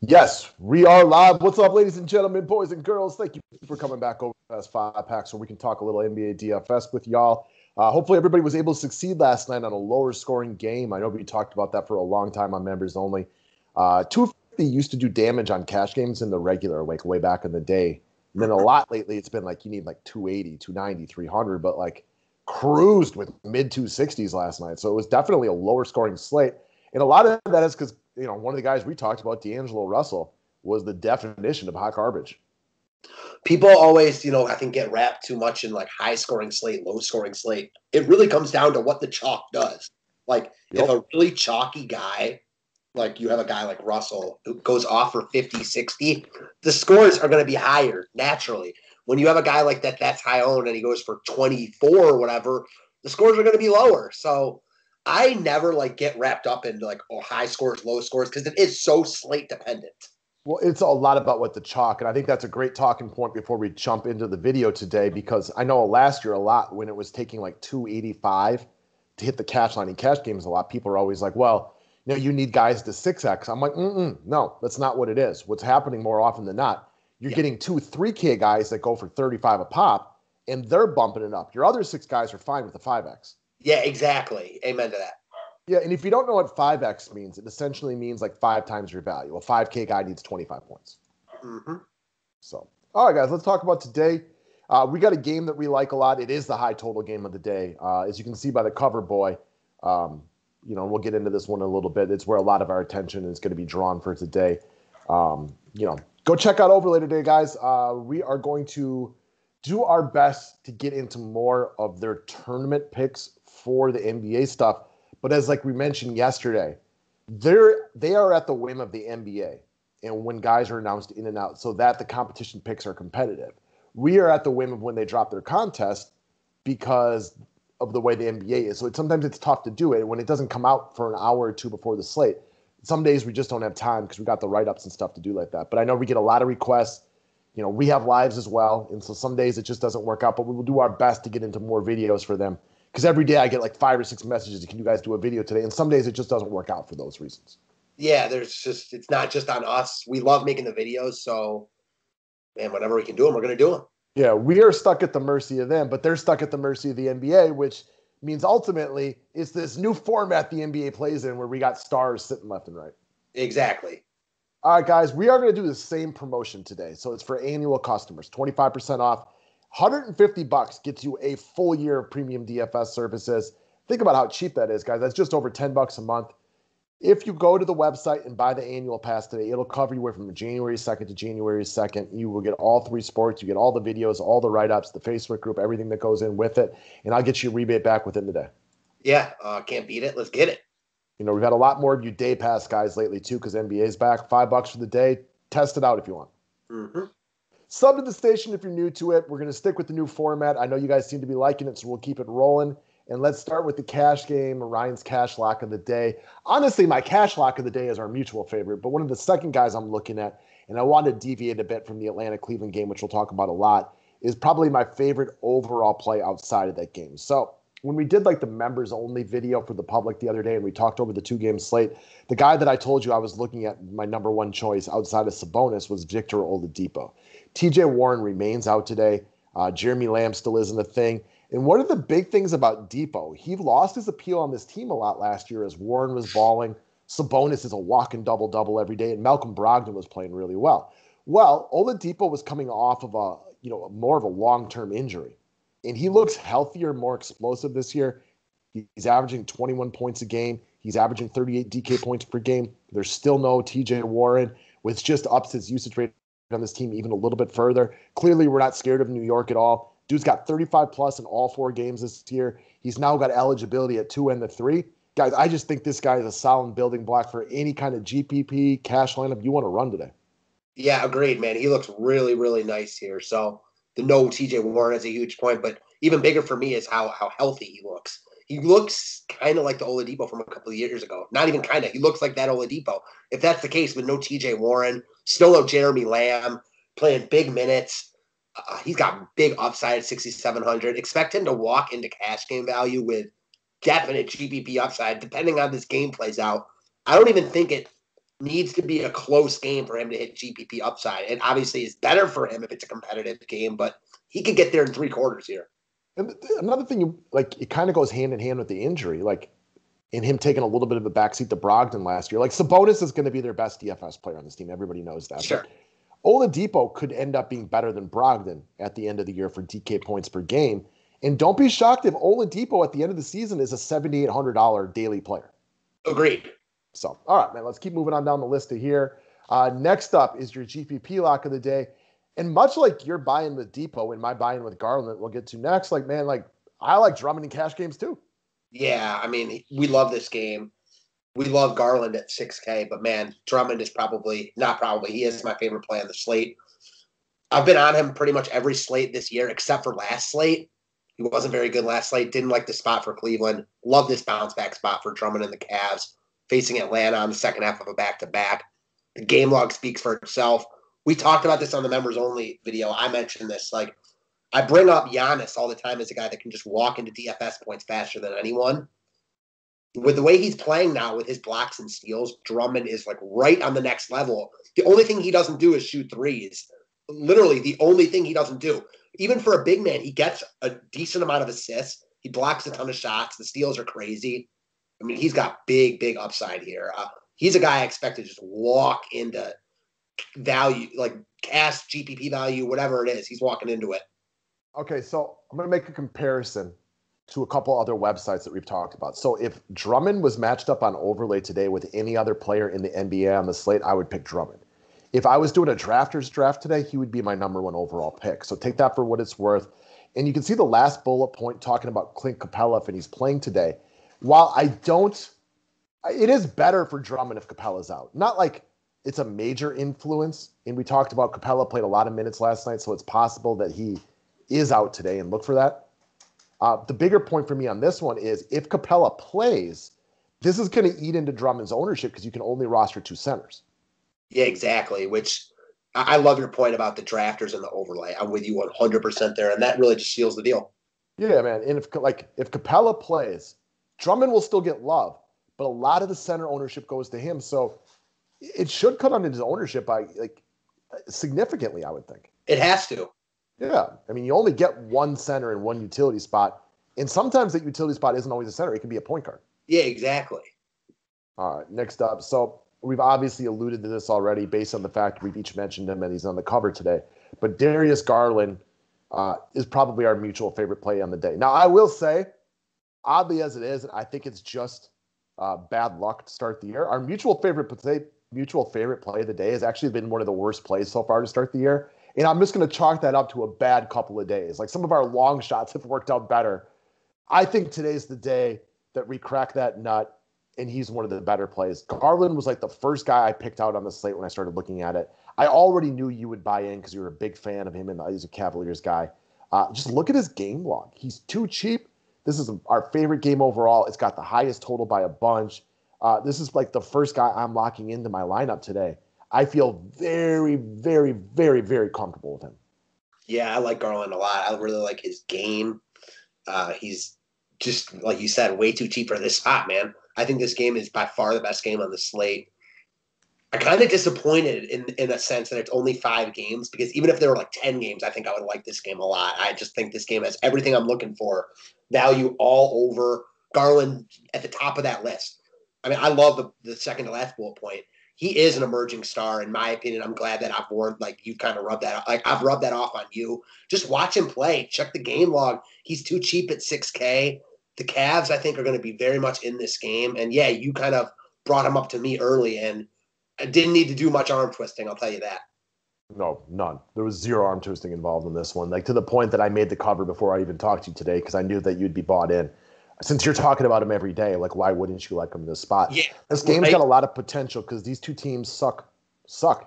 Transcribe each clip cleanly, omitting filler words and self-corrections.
Yes, we are live. What's up, ladies and gentlemen, boys and girls? Thank you for coming back over the past 5 pack so we can talk a little NBA DFS with y'all. Hopefully, everybody was able to succeed last night on a lower scoring game. I know we talked about that for a long time on members only. 250 used to do damage on cash games in the regular, like way back in the day. And then a lot lately, it's been like you need like 280, 290, 300, but like cruised with mid 260s last night. So it was definitely a lower scoring slate. And a lot of that is because, one of the guys we talked about, D'Angelo Russell, was the definition of hot garbage. People always, I think get wrapped too much in like high scoring slate, low scoring slate. It really comes down to what the chalk does. Like if a really chalky guy, like you have a guy like Russell who goes off for 50, 60, the scores are going to be higher naturally. When you have a guy like that's high owned and he goes for 24 or whatever, the scores are going to be lower. So I never like get wrapped up into like high scores, low scores because it is so slate dependent. Well, it's a lot about what the chalk, and I think that's a great talking point before we jump into the video today, because I know last year a lot when it was taking like 285 to hit the cash line in cash games a lot, people are always like, well, you need guys to 6X. I'm like, no, that's not what it is. What's happening more often than not, you're getting 3K guys that go for 35 a pop, and they're bumping it up. Your other 6 guys are fine with the 5X. Yeah, exactly. Amen to that. Yeah, and if you don't know what 5X means, it essentially means like 5 times your value. A 5K guy needs 25 points. Mm-hmm. So, all right, guys, let's talk about today. We got a game that we like a lot. It is the high total game of the day. As you can see by the cover boy, we'll get into this one a little bit. It's where a lot of our attention is going to be drawn for today. Go check out Overlay today, guys. We are going to do our best to get into more of their tournament picks for the NBA stuff. But as like we mentioned yesterday, they are at the whim of the NBA and when guys are announced in and out so that the competition picks are competitive. We are at the whim of when they drop their contest because of the way the NBA is. So sometimes it's tough to do it when it doesn't come out for an hour or two before the slate. Some days we just don't have time because we got the write-ups and stuff to do like that. But I know we get a lot of requests. We have lives as well. And so some days it just doesn't work out, but we will do our best to get into more videos for them. Because every day I get like 5 or 6 messages. Can you guys do a video today? And some days it just doesn't work out for those reasons. Yeah, it's not just on us. We love making the videos. So, man, whenever we can do them, we're going to do them. Yeah, we are stuck at the mercy of them, but they're stuck at the mercy of the NBA, which means ultimately it's this new format the NBA plays in where we got stars sitting left and right. Exactly. All right, guys, we are going to do the same promotion today. So it's for annual customers, 25% off. $150 gets you a full year of premium DFS services. Think about how cheap that is, guys. That's just over $10 a month. If you go to the website and buy the annual pass today, it'll cover you from January 2nd to January 2nd. You will get all 3 sports. You get all the videos, all the write-ups, the Facebook group, everything that goes in with it. And I'll get you a rebate back within the day. Yeah, can't beat it. Let's get it. We've had a lot more of you day pass guys lately, too, because NBA's back. $5 for the day. Test it out if you want. Mm-hmm. Sub to the station if you're new to it. We're going to stick with the new format. I know you guys seem to be liking it, so we'll keep it rolling. And let's start with the cash game, Ryan's cash lock of the day. Honestly, my cash lock of the day is our mutual favorite, but one of the second guys I'm looking at, and I want to deviate a bit from the Atlanta-Cleveland game, which we'll talk about a lot, is probably my favorite overall play outside of that game. So when we did like the members-only video for the public the other day and we talked over the 2-game slate, the guy that I told you I was looking at my number one choice outside of Sabonis was Victor Oladipo. TJ Warren remains out today. Jeremy Lamb still isn't a thing. And one of the big things about Depot, he lost his appeal on this team a lot last year as Warren was balling. Sabonis is a walking double-double every day, and Malcolm Brogdon was playing really well. Well, Oladipo was coming off of more of a long-term injury, and he looks healthier, more explosive this year. He's averaging 21 points a game. He's averaging 38 DK points per game. There's still no TJ Warren, which just ups his usage rate on this team even a little bit further. Clearly, we're not scared of New York at all. Dude's got 35 plus in all 4 games this year. He's now got eligibility at 2 and the 3. Guys, I just think this guy is a solid building block for any kind of GPP cash lineup you want to run today. Yeah, agreed, man. He looks really, really nice here. So the no TJ Warren is a huge point, but even bigger for me is how healthy he looks. He looks kind of like the Oladipo from a couple of years ago. Not even kind of. He looks like that Oladipo. If that's the case with no TJ Warren, still no Jeremy Lamb, playing big minutes. He's got big upside at 6,700. Expect him to walk into cash game value with definite GPP upside, depending on this game plays out. I don't even think it needs to be a close game for him to hit GPP upside. And obviously it's better for him if it's a competitive game, but he could get there in 3 quarters here. And another thing, like, it kind of goes hand in hand with the injury, like in him taking a little bit of a backseat to Brogdon last year. Like, Sabonis is going to be their best DFS player on this team. Everybody knows that. Sure. But OLADIPO could end up being better than Brogdon at the end of the year for DK points per game. And don't be shocked if Oladipo at the end of the season is a $7,800 daily player. Agreed. So, all right, man, let's keep moving on down the list here. Next up is your GPP lock of the day. And much like you're buying with Depot and my buying with Garland, we'll get to next. Like, man, like, I like Drummond in cash games too. Yeah, I mean, we love this game. We love Garland at 6K, but man, Drummond is he is my favorite play on the slate. I've been on him pretty much every slate this year, except for last slate. He wasn't very good last slate. Didn't like the spot for Cleveland. Love this bounce back spot for Drummond and the Cavs, facing Atlanta on the second half of a back-to-back. The game log speaks for itself. We talked about this on the members only video. I mentioned this. Like, I bring up Giannis all the time as a guy that can just walk into DFS points faster than anyone. With the way he's playing now with his blocks and steals, Drummond is like right on the next level. The only thing he doesn't do is shoot threes. Literally the only thing he doesn't do. Even for a big man, he gets a decent amount of assists. He blocks a ton of shots. The steals are crazy. I mean, he's got big upside here. He's a guy I expect to just walk into value, like cash GPP value, whatever it is. He's walking into it. Okay, so I'm going to make a comparison to a couple other websites that we've talked about. So if Drummond was matched up on overlay today with any other player in the NBA on the slate, I would pick Drummond. If I was doing a drafters draft today, he would be my number 1 overall pick. So take that for what it's worth. And you can see the last bullet point talking about Clint Capella if he's playing today. While it is better for Drummond if Capella's out. Not like it's a major influence. And we talked about Capella played a lot of minutes last night, so it's possible that he is out today, and look for that. The bigger point for me on this one is if Capella plays, this is going to eat into Drummond's ownership because you can only roster 2 centers. Yeah, exactly, which I love your point about the drafters and the overlay. I'm with you 100% there, and that really just seals the deal. Yeah, man. And if Capella plays, Drummond will still get love, but a lot of the center ownership goes to him. So it should cut on his ownership by significantly, I would think. It has to. Yeah. I mean, you only get 1 center and 1 utility spot. And sometimes that utility spot isn't always a center. It can be a point guard. Yeah, exactly. All right, next up. So we've obviously alluded to this already based on the fact we've each mentioned him and he's on the cover today. But Darius Garland is probably our mutual favorite play on the day. Now, I will say, oddly as it is, I think it's just bad luck to start the year. Our mutual favorite play of the day has actually been one of the worst plays so far to start the year. And I'm just going to chalk that up to a bad couple of days. Like, some of our long shots have worked out better. I think today's the day that we crack that nut, and he's one of the better plays. Garland was like the first guy I picked out on the slate when I started looking at it. I already knew you would buy in because you were a big fan of him and he's a Cavaliers guy. Just look at his game log. He's too cheap. This is our favorite game overall. It's got the highest total by a bunch. This is like the first guy I'm locking into my lineup today. I feel very, very, very, very comfortable with him. Yeah, I like Garland a lot. I really like his game. He's just, like you said, way too cheap for this spot, man. I think this game is by far the best game on the slate. I'm kind of disappointed in a sense that it's only 5 games, because even if there were like 10 games, I think I would like this game a lot. I just think this game has everything I'm looking for. Value all over. Garland at the top of that list. I mean, I love the second to last bullet point. He is an emerging star, in my opinion. I'm glad that you kind of rubbed that off. Like, I've rubbed that off on you. Just watch him play. Check the game log. He's too cheap at 6K. The Cavs, I think, are going to be very much in this game. And yeah, you kind of brought him up to me early, and I didn't need to do much arm twisting. I'll tell you that. No, none. There was 0 arm twisting involved in this one. Like, to the point that I made the cover before I even talked to you today, because I knew that you'd be bought in. Since you're talking about him every day, like, why wouldn't you like him in this spot? Yeah, this game's got a lot of potential because these two teams suck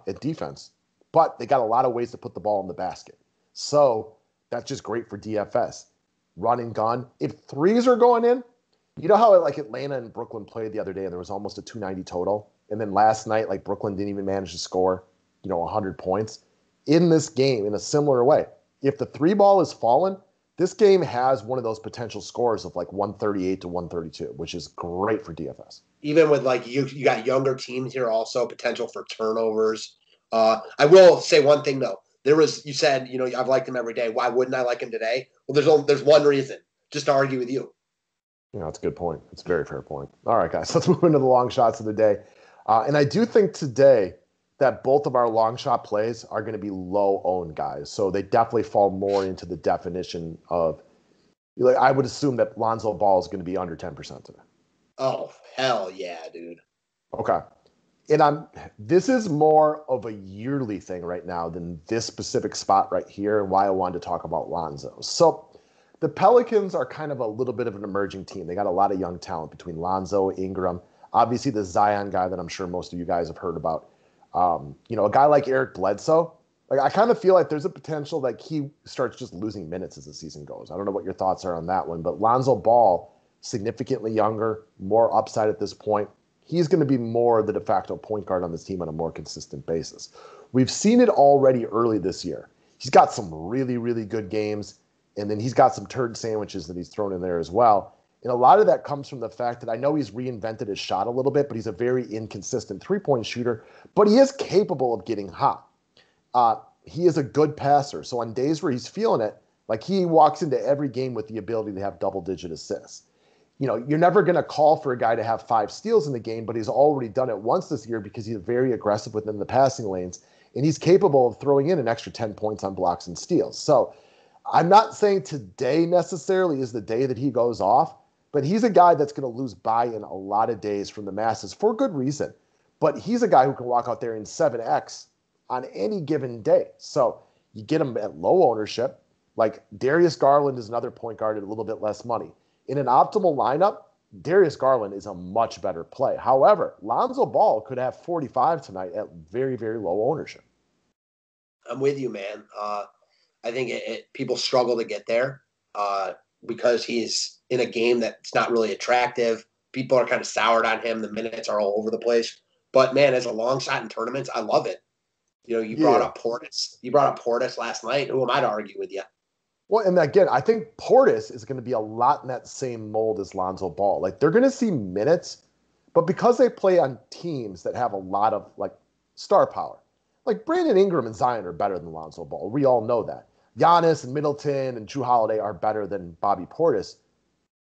at defense, but they got a lot of ways to put the ball in the basket. So that's just great for DFS. Run and gun. If threes are going in, you know how like Atlanta and Brooklyn played the other day and there was almost a 290 total? And then last night, like, Brooklyn didn't even manage to score, 100 points. In this game, in a similar way, if the 3 ball is falling, This game has one of those potential scores of like 138 to 132, which is great for DFS. Even with like you got younger teams here, also potential for turnovers. I will say one thing though. You said, I've liked him every day. Why wouldn't I like him today? Well, there's one reason, just to argue with you. That's a good point. It's a very fair point. All right, guys, let's move into the long shots of the day. And I do think today that both of our long shot plays are going to be low-owned guys. So they definitely fall more into the definition of, I would assume that Lonzo Ball is going to be under 10% today. Oh, hell yeah, dude. Okay. And this is more of a yearly thing right now than this specific spot right here, and why I wanted to talk about Lonzo. So the Pelicans are kind of a little bit of an emerging team. They got a lot of young talent between Lonzo, Ingram, obviously the Zion guy that I'm sure most of you guys have heard about. A guy like Eric Bledsoe, I kind of feel like there's a potential that he starts just losing minutes as the season goes. I don't know what your thoughts are on that one, but Lonzo Ball, significantly younger, more upside at this point. He's going to be more the de facto point guard on this team on a more consistent basis. We've seen it already early this year. He's got some really, really good games, and then he's got some turd sandwiches that he's thrown in there as well. And a lot of that comes from the fact that I know he's reinvented his shot a little bit, but he's a very inconsistent three-point shooter, but he is capable of getting hot. He is a good passer. So on days where he's feeling it, he walks into every game with the ability to have double-digit assists. You're never going to call for a guy to have 5 steals in the game, but he's already done it once this year because he's very aggressive within the passing lanes, and he's capable of throwing in an extra 10 points on blocks and steals. So I'm not saying today necessarily is the day that he goes off, but he's a guy that's going to lose buy-in a lot of days from the masses for good reason. But he's a guy who can walk out there in 7X on any given day. So you get him at low ownership. Like Darius Garland is another point guard at a little bit less money. In an optimal lineup, Darius Garland is a much better play. However, Lonzo Ball could have 45 tonight at very, very low ownership. I'm with you, man. I think people struggle to get there because he's in a game that's not really attractive. People are kind of soured on him. The minutes are all over the place. But, man, as a long shot in tournaments, I love it. You brought up Portis. You brought up Portis last night. Who am I to argue with you? Well, and again, I think Portis is going to be a lot in that same mold as Lonzo Ball. They're going to see minutes, but because they play on teams that have a lot of, star power. Brandon Ingram and Zion are better than Lonzo Ball. We all know that. Giannis and Middleton and Jrue Holiday are better than Bobby Portis.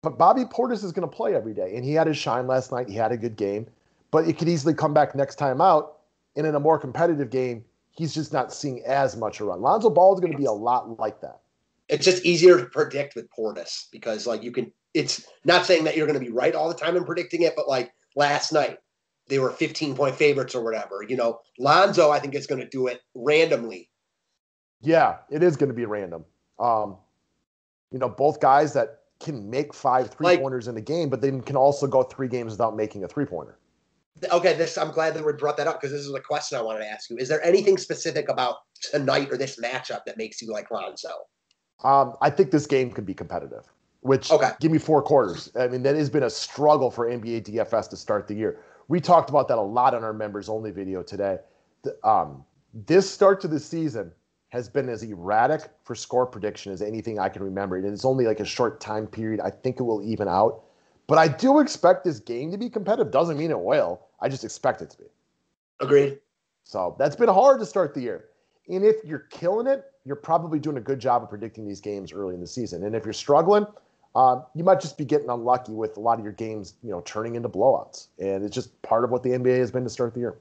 But Bobby Portis is going to play every day, and he had his shine last night. He had a good game, but it could easily come back next time out, and in a more competitive game, he's just not seeing as much a run. Lonzo Ball is going to be a lot like that. It's just easier to predict with Portis because it's not saying that you're going to be right all the time in predicting it, but last night they were 15-point favorites or whatever. Lonzo, I think, is going to do it randomly. Yeah, it is going to be random. Both guys that can make 5 3-pointers in a game, but then can also go 3 games without making a 3-pointer. Okay, I'm glad that we brought that up because this is a question I wanted to ask you. Is there anything specific about tonight or this matchup that makes you like Lonzo? I think this game could be competitive, give me 4 quarters. I mean, that has been a struggle for NBA DFS to start the year. We talked about that a lot on our members-only video today. This start to the season has been as erratic for score prediction as anything I can remember. And it's only a short time period. I think it will even out. But I do expect this game to be competitive. Doesn't mean it will. I just expect it to be. Agreed. So that's been hard to start the year. And if you're killing it, you're probably doing a good job of predicting these games early in the season. And if you're struggling, you might just be getting unlucky with a lot of your games, turning into blowouts. And it's just part of what the NBA has been to start the year.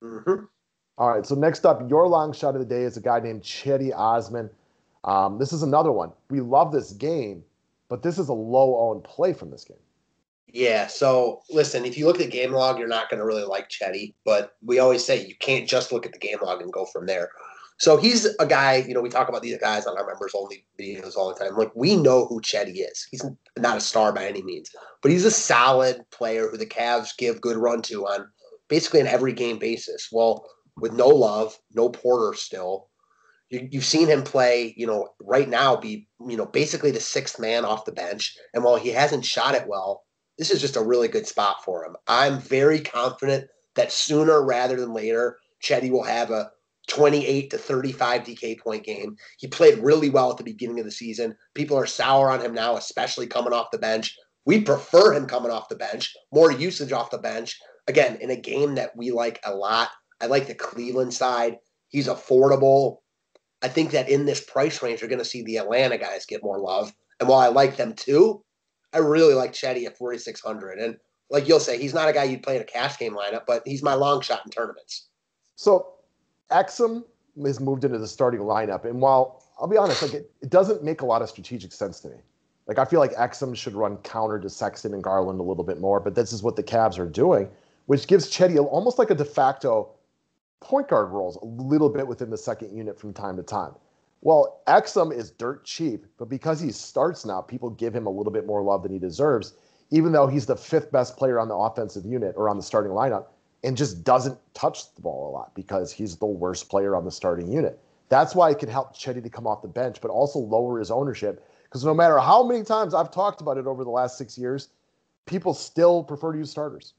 Mm-hmm. All right, so next up, your long shot of the day is a guy named CEDI Osman. This is another one. We love this game, but this is a low-owned play from this game. Yeah, so listen, if you look at the game log, you're not going to really like CEDI, but we always say you can't just look at the game log and go from there. So he's a guy, we talk about these guys on our members-only videos all the time. We know who CEDI is. He's not a star by any means, but he's a solid player who the Cavs give good run to on basically an every game basis. Well, with no Love, no Porter still, you've seen him play, right now be, basically the 6th man off the bench. And while he hasn't shot it well, this is just a really good spot for him. I'm very confident that sooner rather than later, CEDI will have a 28 to 35 DK point game. He played really well at the beginning of the season. People are sour on him now, especially coming off the bench. We prefer him coming off the bench, more usage off the bench. Again, in a game that we like a lot. I like the Cleveland side. He's affordable. I think that in this price range, you're going to see the Atlanta guys get more love. And while I like them too, I really like CEDI at 4,600. And like you'll say, he's not a guy you'd play in a cash game lineup, but he's my long shot in tournaments. So Exum has moved into the starting lineup. And while I'll be honest, like it doesn't make a lot of strategic sense to me. Like I feel like Exum should run counter to Sexton and Garland a little bit more, but this is what the Cavs are doing, which gives CEDI almost like a de facto point guard roles a little bit within the second unit from time to time. Well, Exum is dirt cheap, but because he starts now, people give him a little bit more love than he deserves, even though he's the fifth best player on the offensive unit or on the starting lineup and just doesn't touch the ball a lot because he's the worst player on the starting unit. That's why it can help CEDI to come off the bench, but also lower his ownership because no matter how many times I've talked about it over the last 6 years, people still prefer to use starters.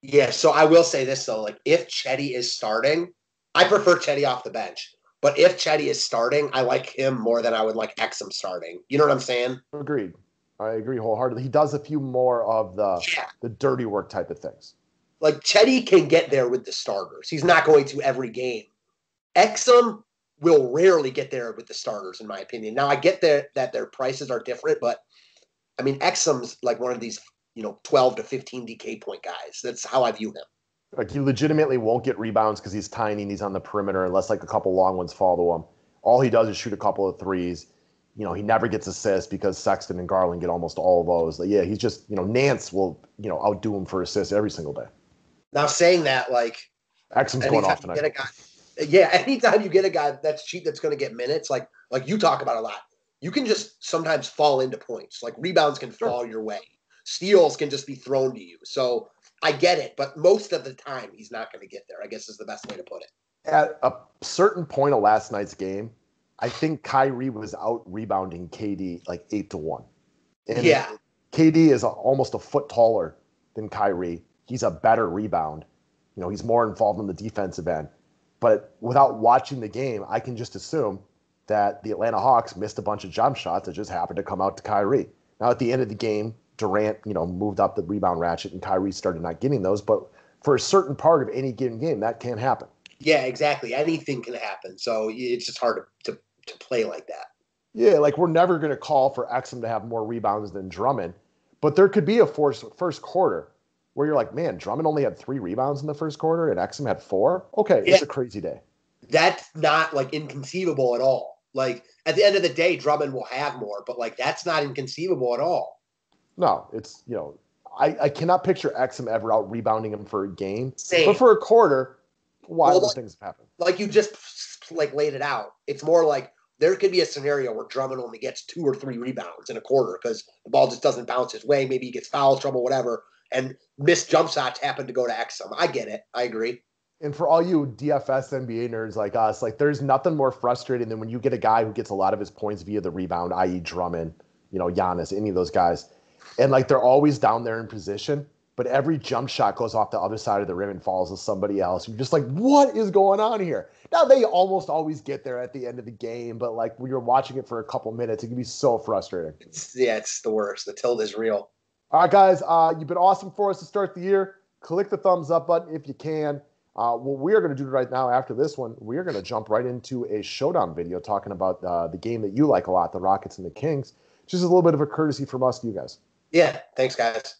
Yeah, so I will say this, though. Like, if CEDI is starting, I prefer CEDI off the bench. But if CEDI is starting, I like him more than I would like Exum starting. You know what I'm saying? Agreed. I agree wholeheartedly. He does a few more of the dirty work type of things. Like, CEDI can get there with the starters. He's not going to every game. Exum will rarely get there with the starters, in my opinion. Now, I get that their prices are different, but, I mean, Exum's like one of these 12 to 15 DK point guys. That's how I view him. Like he legitimately won't get rebounds because he's tiny and he's on the perimeter unless like a couple long ones fall to him. All he does is shoot a couple of threes. He never gets assists because Sexton and Garland get almost all of those. Like, yeah, he's just, Nance will, outdo him for assists every single day. Now saying that, like Exum's going off tonight. Anytime you get a guy that's cheap that's going to get minutes, like you talk about a lot, you can just sometimes fall into points. Like rebounds can fall your way. Steals can just be thrown to you. So I get it, but most of the time he's not going to get there, I guess is the best way to put it. At a certain point of last night's game, I think Kyrie was out rebounding KD like 8-1. And yeah. KD is almost a foot taller than Kyrie. He's a better rebound. He's more involved in the defensive end. But without watching the game, I can just assume that the Atlanta Hawks missed a bunch of jump shots that just happened to come out to Kyrie. Now, at the end of the game, Durant, moved up the rebound ratchet and Kyrie started not getting those. But for a certain part of any given game, that can't happen. Yeah, exactly. Anything can happen. So it's just hard to play like that. Yeah, like we're never going to call for Exum to have more rebounds than Drummond. But there could be a first quarter where you're like, man, Drummond only had 3 rebounds in the first quarter and Exum had 4? Okay, yeah. It's a crazy day. That's not like inconceivable at all. Like at the end of the day, Drummond will have more, but like that's not inconceivable at all. No, it's, I cannot picture Exum ever out rebounding him for a game. Same. But for a quarter, wild things have happened. Like you just laid it out. It's more like there could be a scenario where Drummond only gets 2 or 3 rebounds in a quarter because the ball just doesn't bounce his way. Maybe he gets foul trouble, whatever. And missed jump shots happen to go to Exum. I get it. I agree. And for all you DFS NBA nerds like us, like there's nothing more frustrating than when you get a guy who gets a lot of his points via the rebound, i.e. Drummond, Giannis, any of those guys. And like they're always down there in position, but every jump shot goes off the other side of the rim and falls to somebody else. You're just like, what is going on here? Now they almost always get there at the end of the game, but like when you're watching it for a couple minutes, it can be so frustrating. It's the worst. The tilt is real. All right, guys, you've been awesome for us to start the year. Click the thumbs up button if you can. What we are going to do right now after this one, we are going to jump right into a showdown video talking about the game that you like a lot, the Rockets and the Kings. Just a little bit of a courtesy from us to you guys. Yeah, thanks, guys.